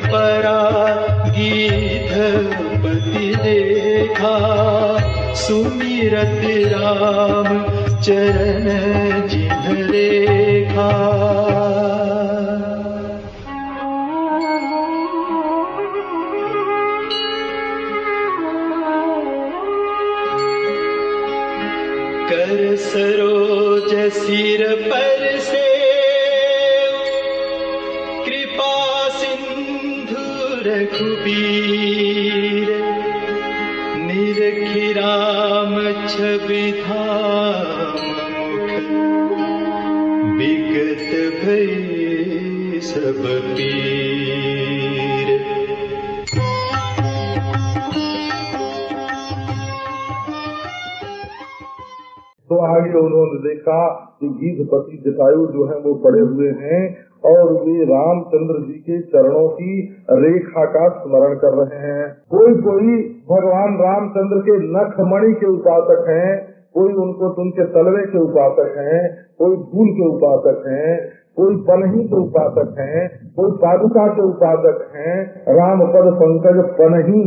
परा गीधपति देखा, सुमिरत राम चरण जिन्ह रेखा। कर सरोज सिर पर से कृपा सिंधु रघुबीर, निरखि राम छवि धाम मुख, विगत भय सब पीर। तो आगे उन्होंने देखा कि गीधपति जटायु जो है वो पड़े हुए हैं और वे रामचंद्र जी के चरणों की रेखा का स्मरण कर रहे हैं। कोई कोई भगवान रामचंद्र के नखमणि के उपासक हैं, कोई उनके तलवे के उपासक हैं, कोई फूल के उपासक हैं, कोई पनही के उपासक हैं, कोई पादुका के उपासक हैं। राम पद पंकज पनही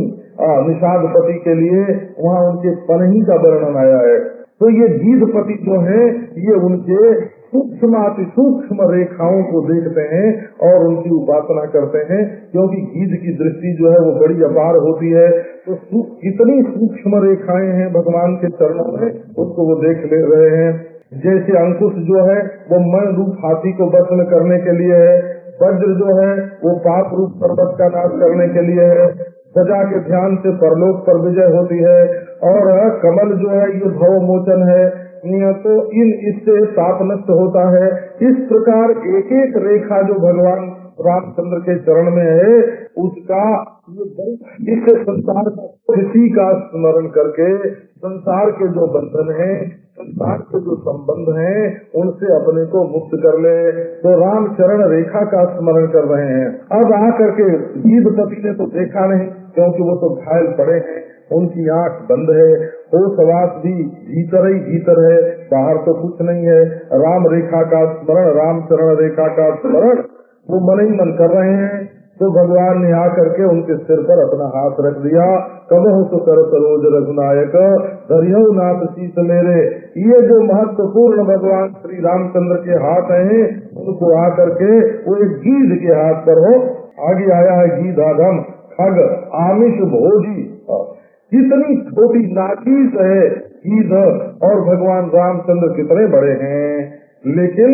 निषादपति के लिए वहाँ उनके पनही का वर्णन आया है। तो ये गीधपति जो है ये उनके सूक्ष्माति सूक्ष्म रेखाओं को देखते हैं और उनकी उपासना करते हैं, क्योंकि गीध की दृष्टि जो है वो बड़ी अपार होती है। तो कितनी सूक्ष्म रेखाएं हैं भगवान के चरणों में, उसको वो देख ले रहे हैं। जैसे अंकुश जो है वो मन रूप हाथी को भस्म करने के लिए है, वज्र जो है वो पाप रूप पर्वत का नाश करने के लिए है, सजा के ध्यान से परलोक पर विजय होती है, और कमल जो है ये भव मोचन है, तो इससे पाप नष्ट होता है। इस प्रकार एक एक रेखा जो भगवान रामचंद्र के चरण में है उसका इस संसार का किसी का स्मरण करके संसार के जो बंधन हैं, संसार के जो संबंध हैं, उनसे अपने को मुक्त कर ले। तो राम चरण रेखा का स्मरण कर रहे हैं। अब आकर के गीधपति ने तो देखा नहीं, क्योंकि वो तो घायल पड़े हैं, उनकी आंख बंद है, होशवास भी भीतर ही भीतर है, बाहर तो कुछ नहीं है। राम रेखा का स्मरण, राम चरण रेखा का स्मरण वो मन ही मन कर रहे हैं। तो भगवान ने आकर के उनके सिर पर अपना हाथ रख दिया। कबहु तो कर सरोज रघुनायक, धरियो नाथ शीस मेरे। ये जो महत्वपूर्ण भगवान श्री रामचंद्र के हाथ हैं, उनको आकर के वो एक गीध के हाथ पर हो। आगे आया है गीधागम खग आमिष भोजी। कितनी छोटी नाचीज है गीध, और भगवान रामचंद्र कितने बड़े हैं। लेकिन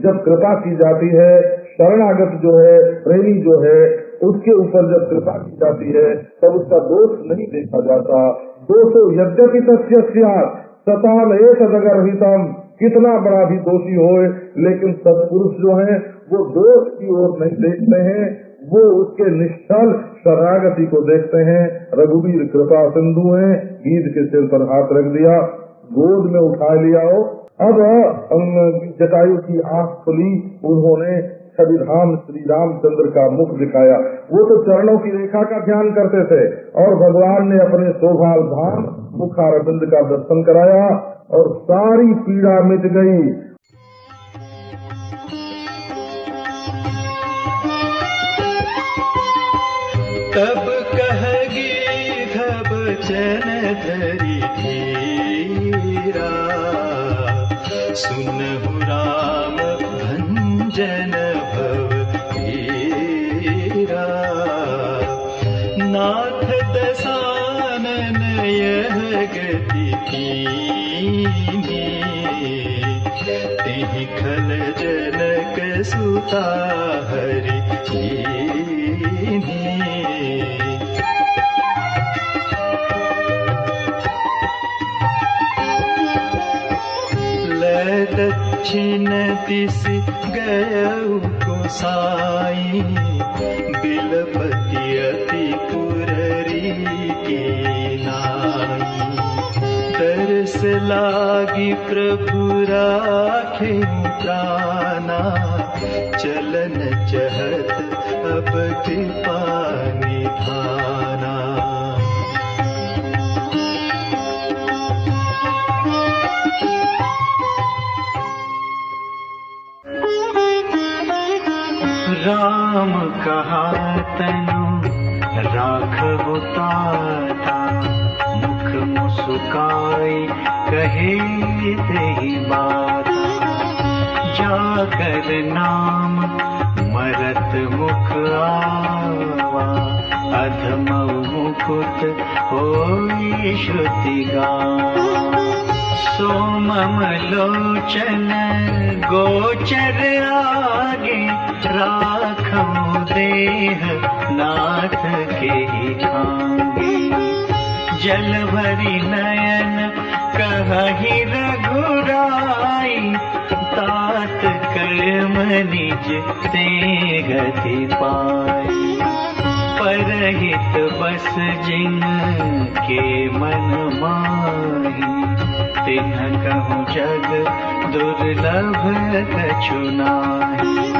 जब कृपा की जाती है, शरणागत जो है, प्रेमी जो है, उसके ऊपर जब कृपा की जाती है तब उसका दोष नहीं देखा जाता। दोषो यद्यपि तस्य स्यात् सताम एतदगर्हितम, कितना बड़ा भी दोषी होए, लेकिन सत्पुरुष जो है वो दोष की ओर नहीं देखते हैं, वो उसके निश्चल शरणागति को देखते हैं। रघुवीर कृपा सिंधु हैं, गीध के सिर पर हाथ रख दिया, गोद में उठा लिया हो। अब जटायु की आंख खुली, उन्होंने छविधाम श्री रामचंद्र का मुख दिखाया। वो तो चरणों की रेखा का ध्यान करते थे, और भगवान ने अपने शोभाल धाम मुखारविंद का दर्शन कराया और सारी पीड़ा मिट गई। तब कह गीध बचन धरि धीरा, सुनहु राम भंजन भव धीरा। नाथ दसानन यह गति कीनी, तिहि खल जनक सुता हरि कीनी। दक्षिण दिस गयउ गोसाई, बिलपति अति पुररी की नाई। तरस लागी प्रभु राखे प्राणा, चलन चहत अब कृपा निधाना। राम कहा तनु राखहु ताता, मुख मुस्काई कहे तेहि बाता। जाकर नाम मरत मुख आवा, अधमउ मुकुट होई श्रुति गावा। सोमम लोचन गोचर आगे, राखहु देह नाथ के खांगे। जल भरी नयन कहहि रघुराई, तात कर्म निज ते गति पाई। परहित बस जिन के मन माही, तिन्ह कहूँ जग दुर्लभ कछु नाहि।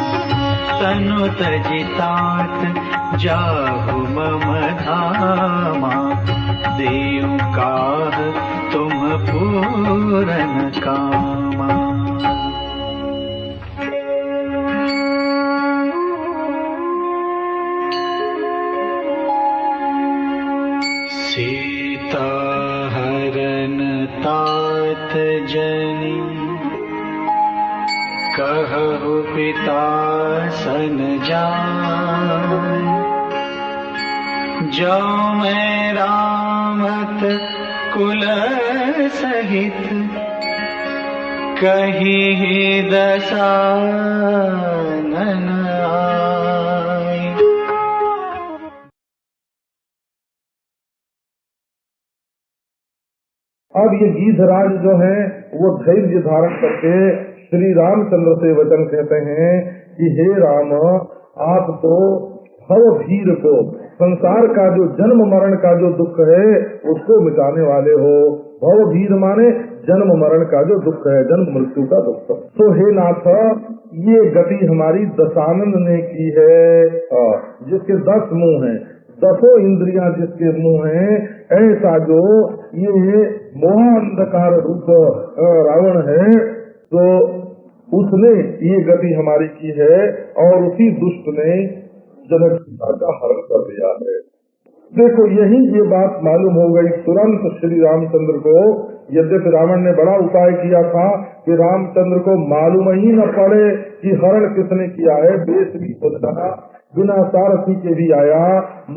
तनु तजि तात जाहु मम धामा, देउ काह तुम पूरन कामा। सीता हरन तात जनी, कहु पिता सन जाय। जो मैं रामत कुल सहित, कही दशा नन आय। अब ये गीधराज जो है वो धैर्य धारण करके श्री रामचंद्र से वचन कहते हैं कि हे राम, आप तो भव भीर को, संसार का जो जन्म मरण का जो दुख है उसको मिटाने वाले हो। भव भीर माने जन्म मरण का जो दुख है, जन्म मृत्यु का दुख। तो हे नाथ, ये गति हमारी दशानन ने की है, जिसके 10 मुंह हैं, 10 इंद्रियां जिसके मुंह हैं, ऐसा जो ये मोहांधकार रूप रावण है, तो उसने ये गति हमारी की है और उसी दुष्ट ने जनक सीता का हरण कर दिया है। देखो यही ये बात मालूम हो गई तुरंत श्री रामचंद्र को। यद्यपि रावण ने बड़ा उपाय किया था कि रामचंद्र को मालूम ही न पड़े कि हरण किसने किया है, बेश भी बदला, बिना सारथी के भी आया,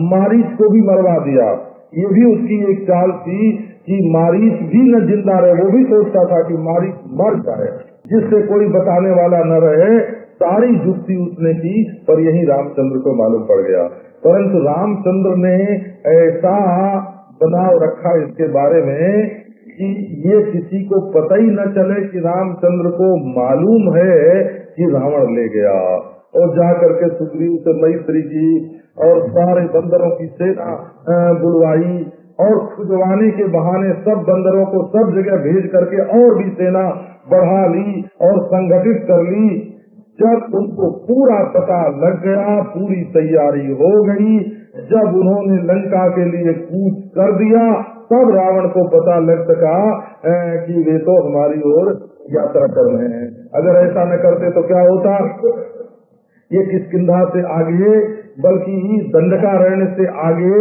मारीच को भी मरवा दिया। ये भी उसकी एक चाल थी कि मारीच भी न जिंदा रहे, वो भी सोचता था कि मारीच मर जाए, जिससे कोई बताने वाला न रहे। सारी युक्ति उसने की, पर यही रामचंद्र को मालूम पड़ गया। परंतु रामचंद्र ने ऐसा बनाव रखा इसके बारे में कि ये किसी को पता ही न चले कि रामचंद्र को मालूम है कि रावण ले गया। और जा करके सुग्रीव से मैत्री की और सारे बंदरों की सेना बुलवाई और खुजवाने के बहाने सब बंदरों को सब जगह भेज करके और भी सेना बढ़ा ली और संगठित कर ली। जब उनको पूरा पता लग गया, पूरी तैयारी हो गई, जब उन्होंने लंका के लिए कूच कर दिया, तब रावण को पता लग सका कि वे तो हमारी ओर यात्रा कर रहे हैं। अगर ऐसा न करते तो क्या होता, ये किष्किंधा से आगे बल्कि दंडकारण्य से आगे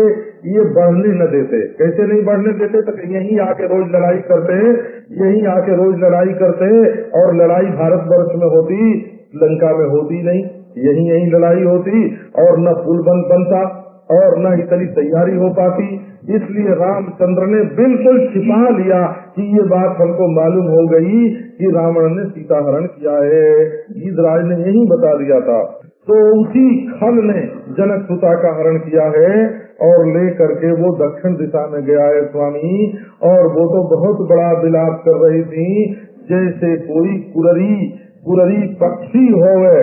ये बढ़ने न देते। कैसे नहीं बढ़ने देते, तो यहीं आके रोज लड़ाई करते, यहीं आके रोज लड़ाई करते, और लड़ाई भारतवर्ष में होती, लंका में होती नहीं, यहीं लड़ाई होती और न पुल बनता और न इतनी तैयारी हो पाती। इसलिए रामचंद्र ने बिल्कुल छिपा लिया कि ये बात हमको मालूम हो गई कि रावण ने सीता हरण किया है। गीधराज ने यही बता दिया था। तो उसी खल ने जनक सुता का हरण किया है और ले करके वो दक्षिण दिशा में गया है स्वामी। और वो तो बहुत बड़ा विलाप कर रही थी, जैसे कोई कुररी पक्षी होवे।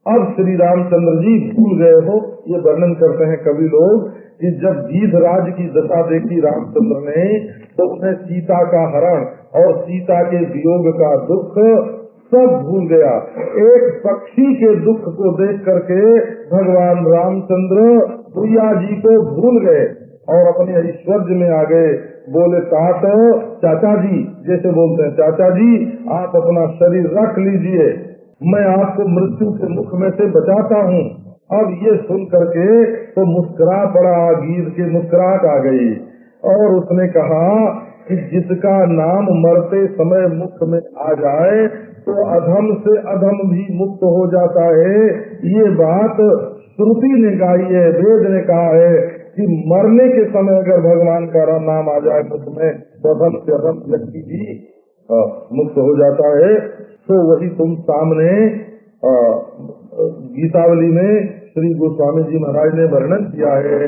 अब श्री रामचंद्र जी भूल गए हो। ये वर्णन करते हैं कवि लोग कि जब गीधराज की दशा देखी रामचंद्र ने, तो उन्हें सीता का हरण और सीता के वियोग का दुख सब भूल गया। एक पक्षी के दुख को देख करके भगवान रामचंद्र प्रिया जी को भूल गए और अपने ऐश्वर्य में आ गए। बोले तात चाचा जी, जैसे बोलते हैं, चाचा जी आप अपना शरीर रख लीजिए, मैं आपको मृत्यु के मुख में से बचाता हूँ। अब ये सुन करके तो मुस्कुरा पड़ा, गीत के मुस्कुराहट आ गई और उसने कहा कि जिसका नाम मरते समय मुख में आ जाए तो अधम से अधम भी मुक्त हो जाता है। ये बात श्रुति ने गाई है, वेद ने कहा है कि मरने के समय अगर भगवान का नाम आ जाए मुख में तो अधम से अधम व्यक्ति भी मुक्त हो जाता है। तो वही तुम सामने गीतावली में श्री गोस्वामी जी महाराज ने वर्णन किया है,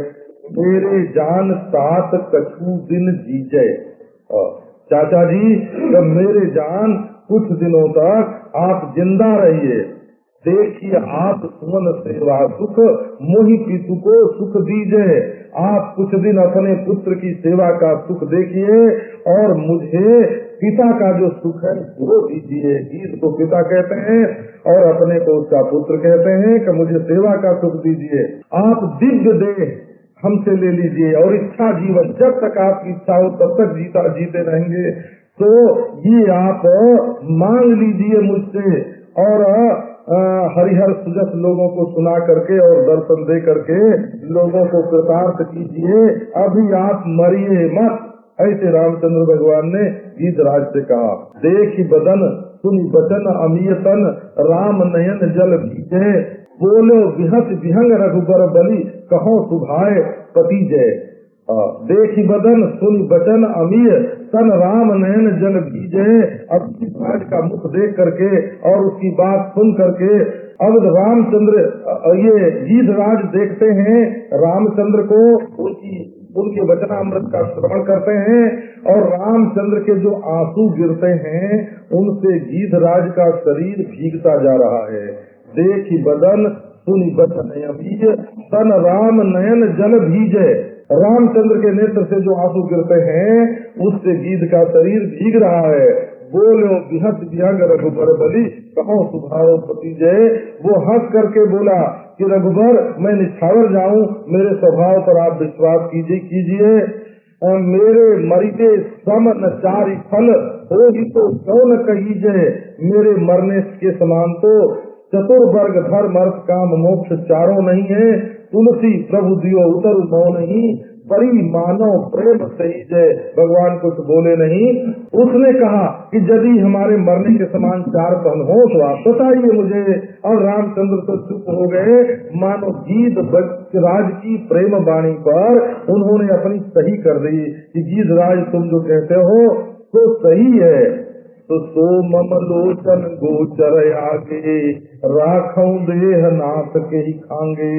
मेरे जान 7 कछु दिन जीजे। चाचा जी, जब मेरे जान कुछ दिनों तक आप जिंदा रहिए, देखिए आप सुमन सेवा सुख मोहि पितु को सुख दीजिए। आप कुछ दिन अपने पुत्र की सेवा का सुख देखिए और मुझे पिता का जो सुख है वो दीजिए। गीत को पिता कहते हैं और अपने को उसका पुत्र कहते हैं कि मुझे सेवा का सुख दीजिए। आप दिव्य देह हमसे ले लीजिए और इच्छा जीवन, जब तक आपकी इच्छा हो तब तक जीते रहेंगे। तो ये आप मांग लीजिए मुझसे और हरिहर सुजस लोगों को सुना करके और दर्शन दे करके लोगों को कृतार्थ कीजिए, अभी आप मरिए मत। ऐसे रामचंद्र भगवान ने गीधराज से कहा। देखी बदन सुनि बचन अमीयतन राम नयन जल भीजे, बोलो विहत विहंग रघुबर बलि कहो सुभाए पति जय। देखी बदन सुनि बचन अमीय तन राम नयन जल भीजे। अब गीधराज का मुख देख करके और उसकी बात सुन करके अब रामचंद्र ये गीधराज देखते हैं रामचंद्र को, उनके वचनामृत का श्रवण करते हैं और रामचंद्र के जो आंसू गिरते हैं उनसे गीधराज का शरीर भीगता जा रहा है। देखी बदन सुनि बचन अमीय तन राम नयन जल भीजे। रामचंद्र के नेत्र से जो आंसू गिरते हैं उससे गीध का शरीर भीग रहा है। बोलो विहत विहंग रघुबर बलि कहो सुभाओ पति जय। वो हंस करके बोला कि रघुबर मैं निछावर जाऊं, मेरे स्वभाव पर आप विश्वास कीजिए। मेरे मरिते सम न चारि फल हो ही तो क्यों न कहीजे। मेरे मरने के समान तो चतुर्वर्ग धर्म अर्थ काम मोक्ष चारों नहीं है। तुलसी प्रभु दियो उतर मो नहीं, परी मानव प्रेम सही जय। भगवान कुछ बोले नहीं। उसने कहा कि यदि हमारे मरने के समान 4 फल हो तो आप बताइए मुझे। और रामचंद्र तो चुप हो गए। मानो गीध राज की प्रेम वाणी पर उन्होंने अपनी सही कर दी कि गीध राज तुम जो कहते हो तो सही है। तो सो मम लोचन गोचर आगे राखऊं देह नाथ के ही खांगे।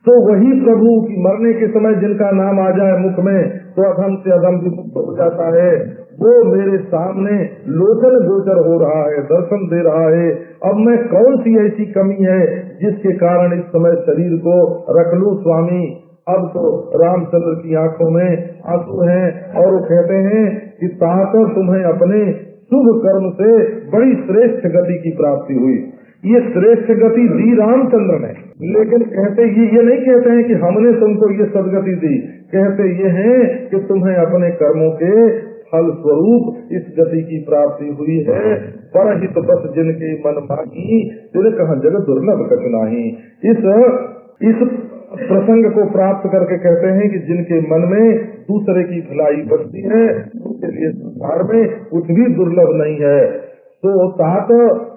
तो वही प्रभु की मरने के समय जिनका नाम आ जाए मुख में तो अधम से अधम भी मुक्त हो जाता है, वो मेरे सामने लोचन गोचर हो रहा है, दर्शन दे रहा है। अब मैं कौन सी ऐसी कमी है जिसके कारण इस समय शरीर को रख लूं स्वामी। अब तो रामचंद्र की आंखों में आंसू हैं और वो कहते हैं कि ताकर तुम्हें अपने शुभ कर्म से बड़ी श्रेष्ठ गति की प्राप्ति हुई। ये श्रेष्ठ गति दी रामचंद्र ने, लेकिन कहते ये नहीं कहते हैं कि हमने तुमको ये सदगति दी। कहते ये हैं कि तुम्हें अपने कर्मों के फल स्वरूप इस गति की प्राप्ति हुई है। परहित बस जिनके मन माही तिन कहा जगत दुर्लभ कछु नाही। इस प्रसंग को प्राप्त करके कहते हैं कि जिनके मन में दूसरे की भलाई बसती है उनके लिए संसार में कुछ भी दुर्लभ नहीं है। तो तात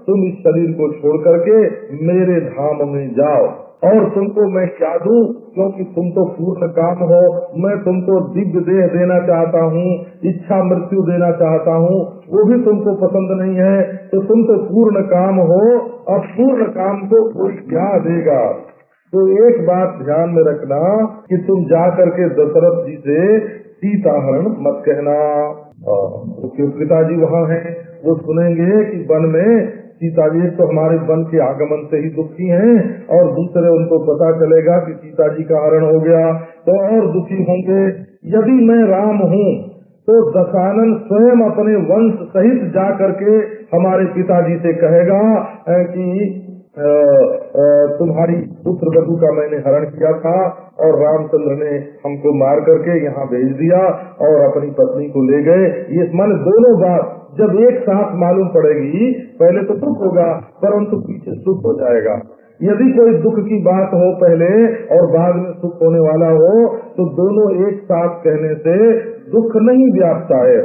तुम इस शरीर को छोड़ करके मेरे धाम में जाओ और तुमको मैं क्या दूं, क्योंकि तुम तो पूर्ण काम हो। मैं तुमको दिव्य देह देना चाहता हूँ, इच्छा मृत्यु देना चाहता हूँ, वो भी तुमको पसंद नहीं है। तो तुम तो पूर्ण काम हो, अब पूर्ण काम को कोई क्या देगा। तो एक बात ध्यान में रखना कि तुम जा करके दशरथ जी से सीता हरण मत कहना। उसके पिताजी वहाँ हैं, वो सुनेंगे कि वन में सीता जी तो हमारे वन के आगमन से ही दुखी हैं और दूसरे उनको पता चलेगा कि सीता जी का हरण हो गया तो और दुखी होंगे। यदि मैं राम हूँ तो दशानन स्वयं अपने वंश सहित जा करके हमारे पिताजी से कहेगा कि तुम्हारी पुत्र वधू का मैंने हरण किया था और रामचंद्र ने हमको मार करके यहाँ भेज दिया और अपनी पत्नी को ले गए। ये मन दोनों बात जब एक साथ मालूम पड़ेगी, पहले तो दुख होगा परंतु पीछे सुख हो जाएगा। यदि कोई दुख की बात हो पहले और बाद में सुख होने वाला हो तो दोनों एक साथ कहने से दुख नहीं व्यापता है।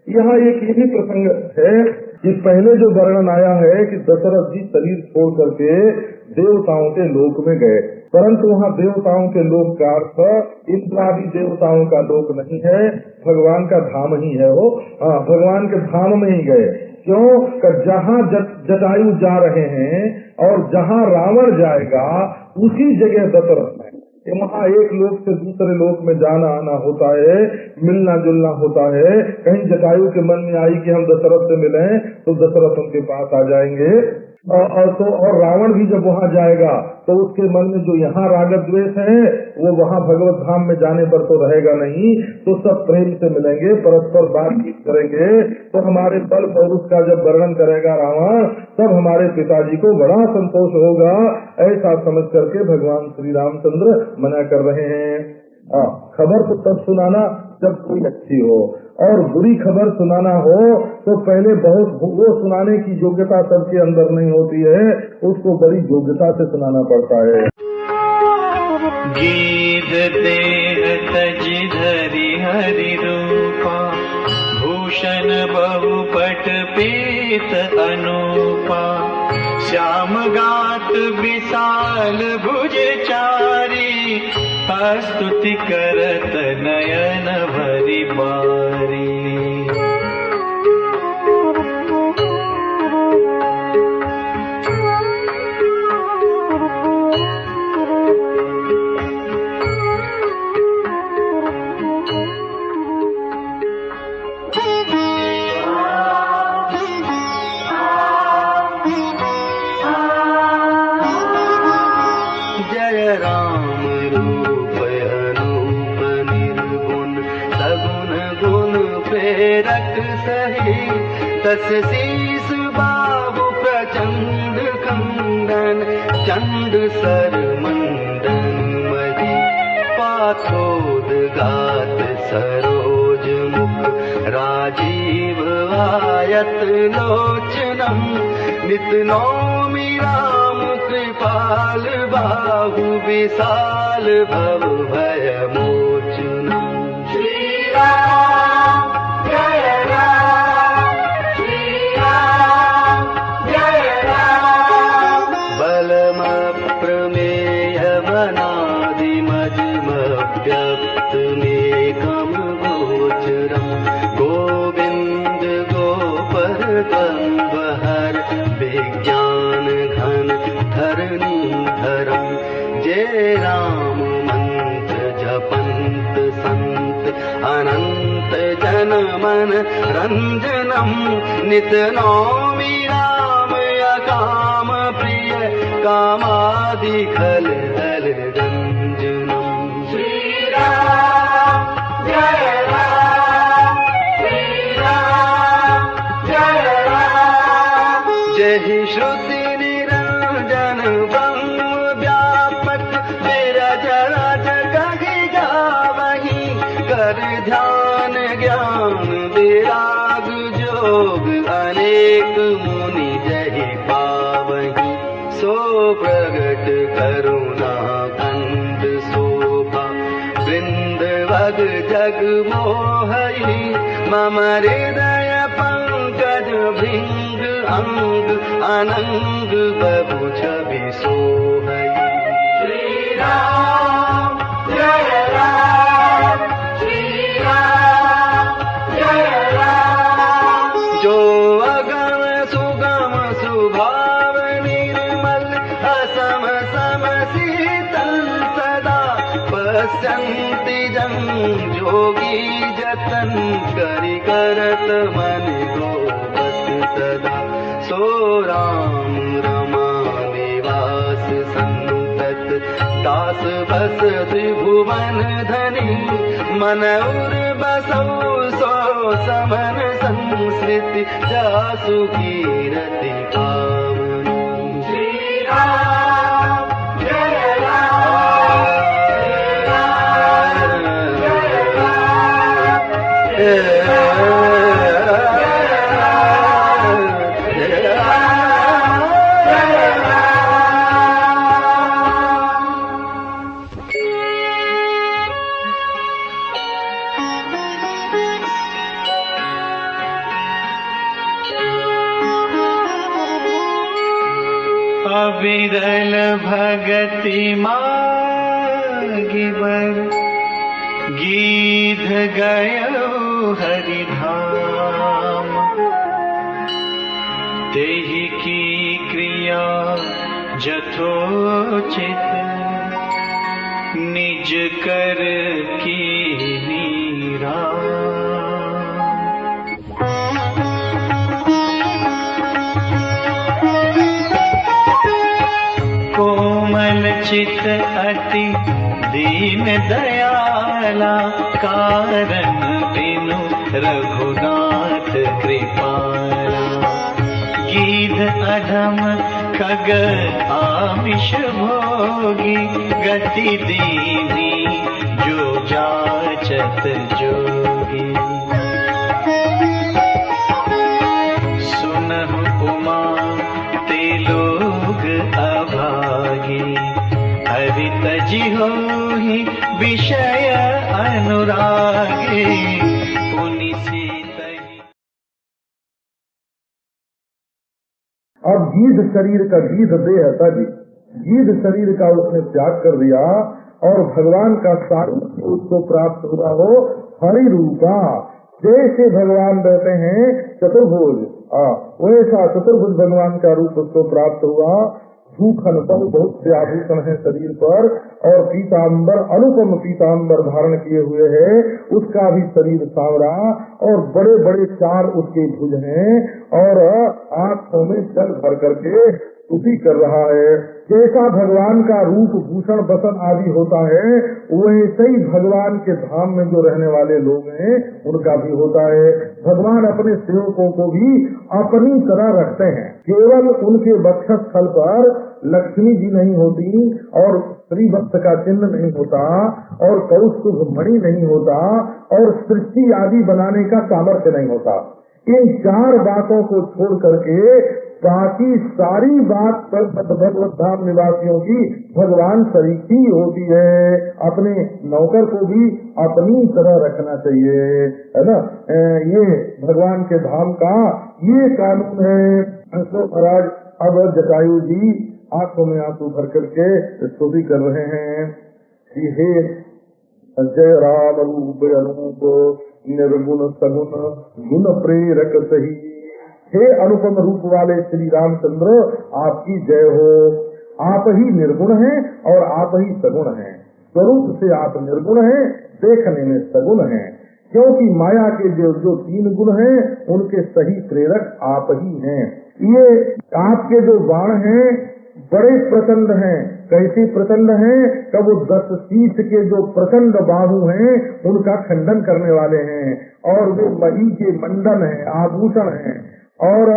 यहाँ एक यही प्रसंग है कि पहले जो वर्णन आया है कि दशरथ जी शरीर छोड़ करके देवताओं के लोक में गए, परंतु वहाँ देवताओं के लोक का अर्थ इंद्रादि देवताओं का लोक नहीं है, भगवान का धाम ही है वो। भगवान के धाम में ही गए। क्यों? जहाँ जटायु जा रहे हैं और जहाँ रावण जाएगा उसी जगह दशरथ है। वहाँ एक लोक से दूसरे लोक में जाना आना होता है, मिलना जुलना होता है। कहीं जटायु के मन में आई कि हम दशरथ से मिलें तो दशरथ उनके पास आ जाएंगे। और रावण भी जब वहाँ जाएगा तो उसके मन में जो यहाँ राग द्वेष है वो वहाँ भगवत धाम में जाने पर तो रहेगा नहीं। तो सब प्रेम से मिलेंगे, परस्पर बातचीत करेंगे। तो हमारे बल और उसका जब वर्णन करेगा रावण तब हमारे पिताजी को बड़ा संतोष होगा, ऐसा समझ करके भगवान श्री रामचंद्र मना कर रहे हैं। खबर तो तब सुनाना जब कोई अच्छी हो, और बुरी खबर सुनाना हो तो पहले बहुत वो सुनाने की योग्यता सबके अंदर नहीं होती है, उसको बड़ी योग्यता से सुनाना पड़ता है। गीत देह तज धरि हरि रूपा, भूषण बहुपट पीत अनूपा, श्याम गात विशाल भुज चारी, स्तुति करत नयन भरि बारी। जय राम रूप अनूप निर्गुण, सगुण गुण प्रेरक सही, दस शीस बाहु प्रचंड खंडन, चंड सर मंडन मदि, पाथोद गात सरोज मुख, राजीव आयत लोचनम, नित नौमि राम कृपाल बाहु, विशाल भव भय मोचनम। श्री राम जय राम, श्री राम जय राम, बलम प्रमेय मनादि मजम व्यक्त मेघम गोचरम, गोविंद गोपर गंबहर, विज्ञान घन धरणी धरम, जय राम मंत्र जपंत संत, अनंत जन मन रंजनम, नित नौमि राम अकाम प्रिय, कामादि खल दल रंजनम। श्री राम जय राम, श्री राम जय राम, जय श्रुति निरंजन ब्रह्म व्यापक, विरजन जगहि गावहि, कर ध्यान ज्ञान विराग जोग, अनेक मुनि जहि पावहि, सो प्रगट करुणा खंड शोभा, वृंदवग जग मोहहि, मम हृदय पंकज भृंग अंग, अनंग बभु छवि सोहई। श्री राम जय राम, श्री राम जय राम, जो अगम सुगम सुभाव निर्मल, असम सम शीतल सदा, पश्यन्ति जन जोगी जतन, करि करत मन को बस सदा, सो राम रमा निवास संतत, दास बस त्रिभुवन धनी, मन उर बसौ सो समन संस्कृति, जासु कीरति पावनी। श्री राम जय राम, श्री राम जय राम, बिरल भगति मागी बर, गीध गयो हरिधाम। तेहि की क्रिया जथोचित, निज कर कीनी राम। कोमल चित अति दीन दयाला, कारण बिनु रघुनाथ कृपाला। गीध अधम खग आमिष भोगी, गति दीनी जो जाचत जोगी। सुनहु उमा ते लोग अभागी, हरि तजि होहि विषय अनुरागे। पुनि सीतहि। अब गीध शरीर का, गीध देह तज, गीध शरीर का उसने त्याग कर दिया और भगवान का सारूप उसको प्राप्त हुआ हो हरि रूपा। जैसे भगवान रहते हैं चतुर्भुज, वैसा चतुर्भुज भगवान का रूप उसको प्राप्त हुआ। भूखन बहुत से आभूषण है शरीर पर, और पीताम्बर, अनुपम पीताम्बर धारण किए हुए है। उसका भी शरीर सांवरा, और बड़े बड़े 4 उसके भुज हैं, और आंखों में जल भर करके स्तुति कर रहा है। जैसा भगवान का रूप भूषण बसन आदि होता है, वैसे ही भगवान के धाम में जो रहने वाले लोग हैं उनका भी होता है। भगवान अपने सेवकों को भी अपनी तरह रखते हैं। केवल उनके वक्षस्थल पर लक्ष्मी जी नहीं होती, और श्रीवत्स का चिन्ह नहीं होता, और कौस्तुभ मणि नहीं होता, और सृष्टि आदि बनाने का सामर्थ्य नहीं होता। इन 4 बातों को छोड़ करके बाकी सारी बात पर भगवत धाम निवासियों की भगवान सरीखी होती है। अपने नौकर को भी अपनी तरह रखना चाहिए, है ना। ये भगवान के धाम का ये कानून है। तो महाराज अब जटायु जी आंखों में आंसू भर करके स्तुति कर रहे हैं कि हे जय राम रूप अनूप, निर्गुण सगुण गुण प्रेरक सही। हे अनुपम रूप वाले श्री रामचंद्र, आपकी जय हो। आप ही निर्गुण हैं और आप ही सगुण हैं। स्वरूप से आप निर्गुण हैं, देखने में सगुण हैं, क्योंकि माया के जो 3 गुण हैं उनके सही प्रेरक आप ही हैं। ये आपके जो बाण हैं बड़े प्रचंड हैं। कैसे प्रचंड हैं? कब 10 शीश के जो प्रचंड बाहु हैं उनका खंडन करने वाले हैं, और वे मही के मंडन हैं, आभूषण हैं, और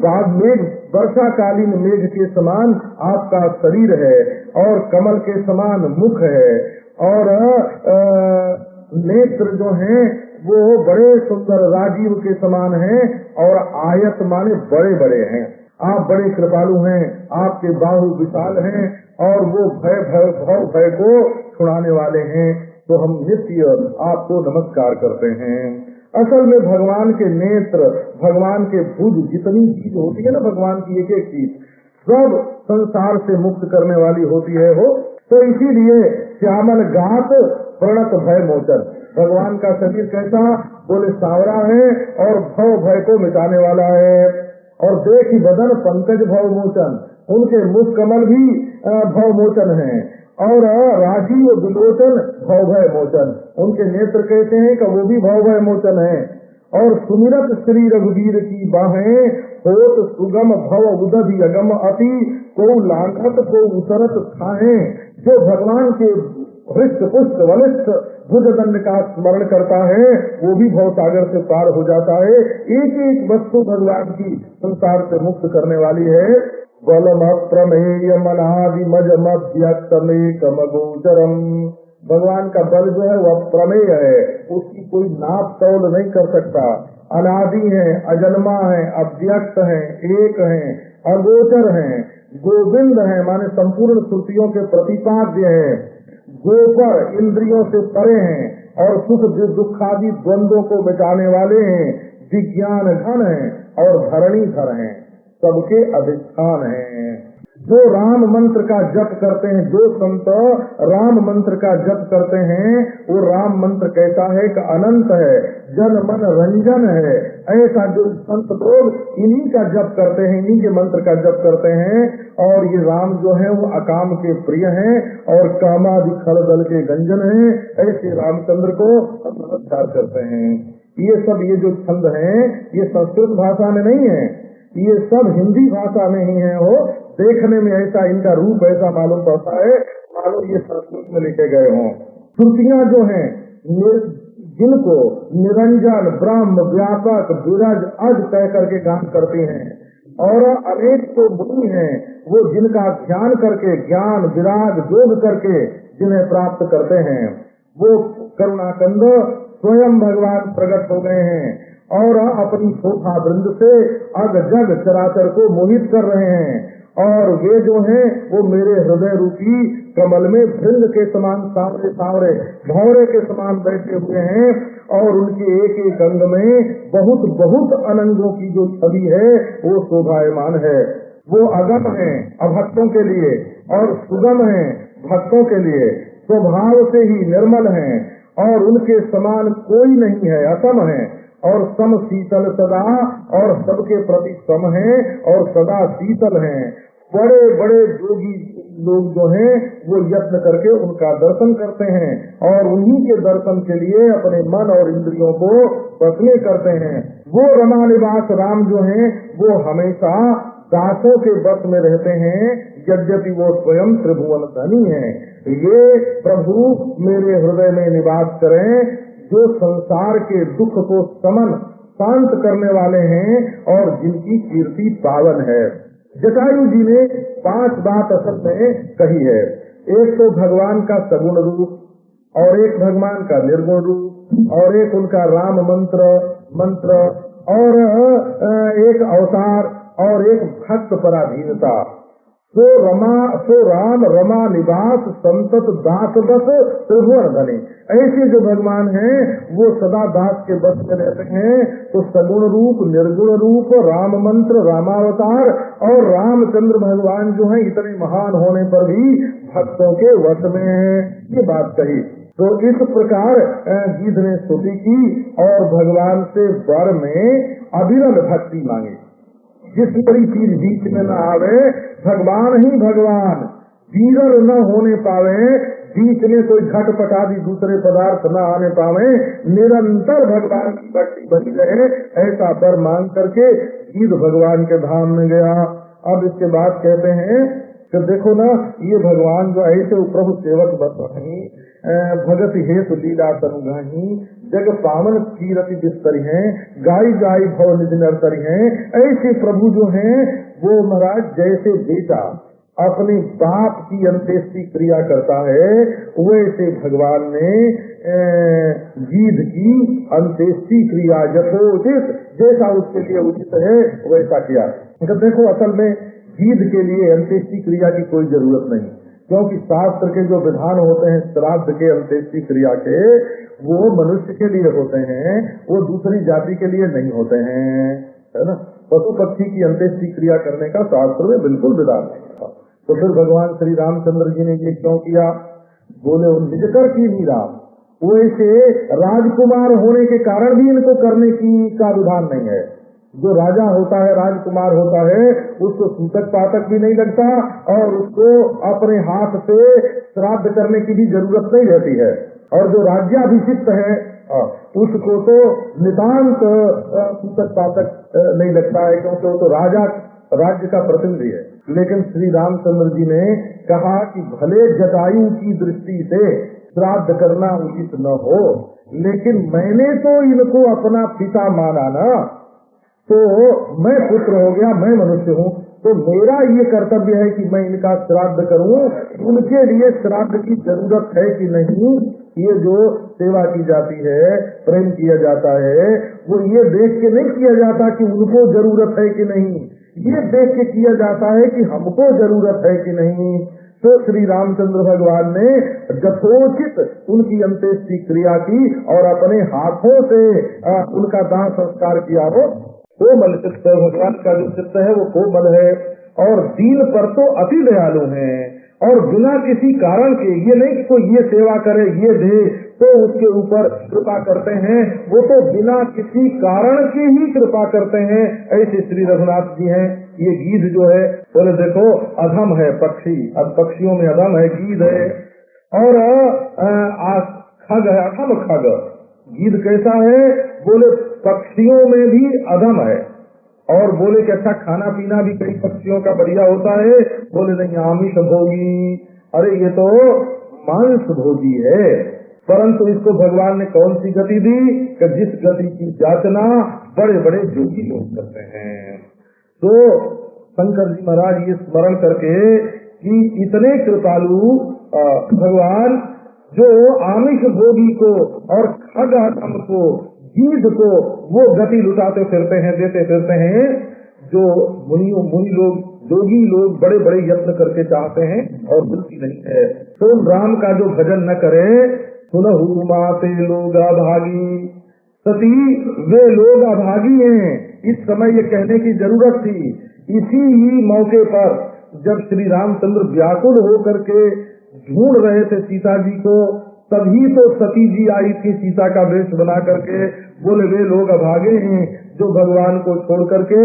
बाद मेघ, वर्षाकालीन मेघ के समान आपका शरीर है, और कमल के समान मुख है, और नेत्र जो हैं वो बड़े सुंदर राजीव के समान हैं, और आयत माने बड़े बड़े हैं। आप बड़े कृपालु हैं, आपके बाहु विशाल हैं, और वो भय को छुड़ाने वाले हैं। तो हम नित्य आपको नमस्कार करते हैं। असल में भगवान के नेत्र, भगवान के भुज, जितनी चीज होती है ना भगवान की, एक एक चीज सब संसार से मुक्त करने वाली होती है वो। तो इसीलिए श्यामल गात प्रणत भय मोचन। भगवान का शरीर कैसा? बोले सांवरा है और भय को मिटाने वाला है। और देखी बदन पंकज भव मोचन, उनके मुख कमल भी भव मोचन है, और राजीव विलोचन भवभय मोचन। उनके नेत्र कहते हैं कि वो भी भवभय मोचन है। और सुमिरत श्री रघुवीर की बाहें, होत सुगम भव उदधि अगम अति, को लांघत को उसरत खाएं। जो भगवान के हृष्ट पुष्ट बलिष्ठ भुजदंड का स्मरण करता है वो भी भव सागर से पार हो जाता है। एक एक वस्तु भगवान की संसार से मुक्त करने वाली है। बलम प्रमेय मनादि मज मध्यक्तमेकम गोचरम। भगवान का बल जो है वह प्रमेय है, उसकी कोई नाप तौल नहीं कर सकता। अनादि है, अजन्मा है, अव्यक्त है, एक है, अगोचर है, गोविंद है माने संपूर्ण श्रुतियों के प्रतिपाद्य है, गोपर इंद्रियों से परे हैं, और सुख दुखादि द्वंद्वों को मिटाने वाले हैं, विज्ञान घन है, और धरणीधर हैं, सबके अधिष्ठान हैं। जो राम मंत्र का जप करते हैं, जो संत राम मंत्र का जप करते हैं, वो राम मंत्र कैसा है कि अनंत है, जन मन रंजन है। ऐसा जो संत लोग इन्हीं का जप करते हैं, इन्हीं के मंत्र का जप करते हैं, और ये राम जो है वो अकाम के प्रिय हैं और कामादि खलदल के गंजन हैं, ऐसे रामचंद्र को हम नमस्कार करते हैं। ये सब ये जो छंद हैं ये संस्कृत भाषा में नहीं है, ये सब हिंदी भाषा में ही है। वो देखने में ऐसा इनका रूप ऐसा मालूम पड़ता है, मालूम ये संस्कृत में लिखे गए हों। श्रुतियाँ जो हैं जिनको निरंजन ब्रह्म व्यापक विरज अज कह करके गान करती हैं, और अनेक तो मुनि हैं वो जिनका ध्यान करके ज्ञान विराग योग करके जिन्हें प्राप्त करते हैं, वो करुणाकंद स्वयं भगवान प्रकट हो गए हैं और अपनी शोभा वृंद से अग जग चराचर को मोहित कर रहे हैं। और वे जो हैं वो मेरे हृदय रूपी कमल में भृंग के समान सांवरे सांवरे भौरे के समान बैठे हुए हैं, और उनके एक एक अंग में बहुत बहुत अनंगों की जो छवि है वो शोभायमान है। वो अगम है अभक्तों के लिए और सुगम है भक्तों के लिए, स्वभाव से ही निर्मल हैं और उनके समान कोई नहीं है, असम है और सम शीतल सदा, और सबके प्रति सम है और सदा शीतल हैं। बड़े बड़े योगी लोग जो हैं वो यत्न करके उनका दर्शन करते हैं और उन्हीं के दर्शन के लिए अपने मन और इंद्रियों को बसने करते हैं। वो रमा निवास राम जो हैं वो हमेशा दासों के बस में रहते हैं, यद्यपि वो स्वयं त्रिभुवन धनी हैं। ये प्रभु मेरे हृदय में निवास करें, जो संसार के दुख को समन शांत करने वाले हैं और जिनकी कीर्ति पावन है। जटायु जी ने 5 बात असल में कही है। एक तो भगवान का सगुण रूप, और एक भगवान का निर्गुण रूप, और एक उनका राम मंत्र और एक अवतार और एक भक्त पराधीनता। सो राम रमा निवास संतत दास बस त्रिभुवन धनी। ऐसे जो भगवान हैं वो सदा दास के बस में रहते हैं। तो सगुण रूप, निर्गुण रूप, राम मंत्र, रामावतार और रामचंद्र भगवान जो हैं इतने महान होने पर भी भक्तों के वश में हैं, ये बात कही। तो इस प्रकार गीध ने स्तुति की और भगवान से वर में अविरल भक्ति मांगी। जिस बड़ी चीज बीच में न आवे, भगवान ही भगवान, विरल न होने पावे, बीच में कोई घटपट आदि दूसरे पदार्थ न आने पावे, निरंतर भगवान की भक्ति बनी रहे, ऐसा वर मांग करके गीध भगवान के धाम में गया। अब इसके बाद कहते हैं कि देखो ना, ये भगवान जो ऐसे प्रभु सेवक बसहि भगत हेतु लीला तनुगाही, जग पावन कीरति बिस्तरी हैं, गाई गाई भव निज नरतरी हैं। ऐसे प्रभु जो हैं वो महाराज जैसे बेटा अपने बाप की अंत्येष्टि क्रिया करता है, वैसे भगवान ने गीध की अंत्येष्टि क्रिया यथोचित जैसा उसके लिए उचित है वैसा किया। देखो असल में गीध के लिए अंत्येष्टि क्रिया की कोई जरूरत नहीं, क्योंकि शास्त्र के जो विधान होते हैं श्राद्ध के अंत्येष्टि क्रिया के, वो मनुष्य के लिए होते हैं, वो दूसरी जाति के लिए नहीं होते हैं, है ना। पशु पक्षी की अंत्येष्टि क्रिया करने का शास्त्र में बिल्कुल विधान नहीं था। तो फिर भगवान श्री रामचंद्र जी ने ये क्यों किया? बोले निजकर की भी राम, वैसे राजकुमार होने के कारण भी इनको करने की का विधान नहीं है। जो राजा होता है, राजकुमार होता है, उसको सूतक पातक भी नहीं लगता और उसको अपने हाथ से श्राद्ध करने की भी जरूरत नहीं रहती है। और जो राज्याभिषिक्त है उसको तो नितांत सूतक पातक नहीं लगता है, क्योंकि वो तो राजा राज्य का प्रतिनिधि है। लेकिन श्री रामचंद्र जी ने कहा कि भले जटायु की दृष्टि से श्राद्ध करना उचित न हो, लेकिन मैंने तो इनको अपना पिता माना ना, तो मैं पुत्र हो गया, मैं मनुष्य हूँ, तो मेरा ये कर्तव्य है कि मैं इनका श्राद्ध करूँ। उनके लिए श्राद्ध की जरूरत है कि नहीं, ये जो सेवा की जाती है, प्रेम किया जाता है, वो ये देख के नहीं किया जाता कि उनको जरूरत है कि नहीं, ये देख के किया जाता है कि हमको जरूरत है कि नहीं। तो श्री रामचंद्र भगवान ने यथोचित उनकी अंत्येष्टि क्रिया की और अपने हाथों से उनका दाह संस्कार किया। वो कोमल चित्त, भगवान का जो चित्त है वो कोमल है और दीन पर तो अति दयालु हैं, और बिना किसी कारण के, ये नहीं कि कोई ये सेवा करे ये दे तो उसके ऊपर कृपा करते हैं, वो तो बिना किसी कारण के ही कृपा करते हैं। ऐसे श्री रघुनाथ जी हैं। ये गीध जो है, बोले देखो अधम है पक्षी, अब पक्षियों में अधम है गीध है, और खग है अधम खग। गीध कैसा है? बोले पक्षियों में भी अधम है। और बोले कि अच्छा खाना पीना भी कई पक्षियों का बढ़िया होता है। बोले नहीं, आमिष भोगी, अरे ये तो मांस भोगी है। परंतु इसको भगवान ने कौन सी गति दी कि जिस गति की जाचना बड़े बड़े योगी लोग करते हैं। तो शंकर जी महाराज ये स्मरण करके कि इतने कृपालु भगवान जो आमिष भोगी को और खग अधम को, गीध को वो गति लुटाते फिरते हैं, देते फिरते हैं, जो मुनि लोग, योगी लोग बड़े बड़े यत्न करके चाहते हैं और मिलती नहीं है। तो राम का जो भजन न करे, सुनहु माते लोग अभागी, सती वे लोग अभागी हैं। इस समय ये कहने की जरूरत थी। इसी ही मौके पर जब श्री रामचंद्र व्याकुल होकर के ढूंढ रहे थे सीता जी को, तभी तो सती जी आई थी सीता का वेश बना करके। बोले वे लोग अभागे हैं जो भगवान को छोड़ करके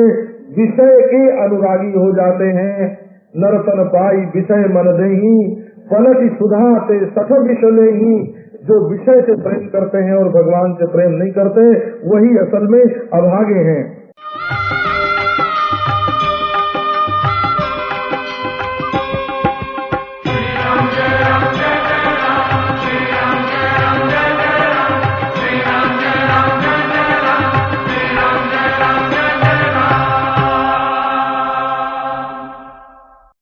विषय के अनुरागी हो जाते हैं। नरतन पाई विषय मन देही, पलटि सुधा ते सठ विषय ही। जो विषय से प्रेम करते हैं और भगवान से प्रेम नहीं करते, वही असल में अभागे हैं।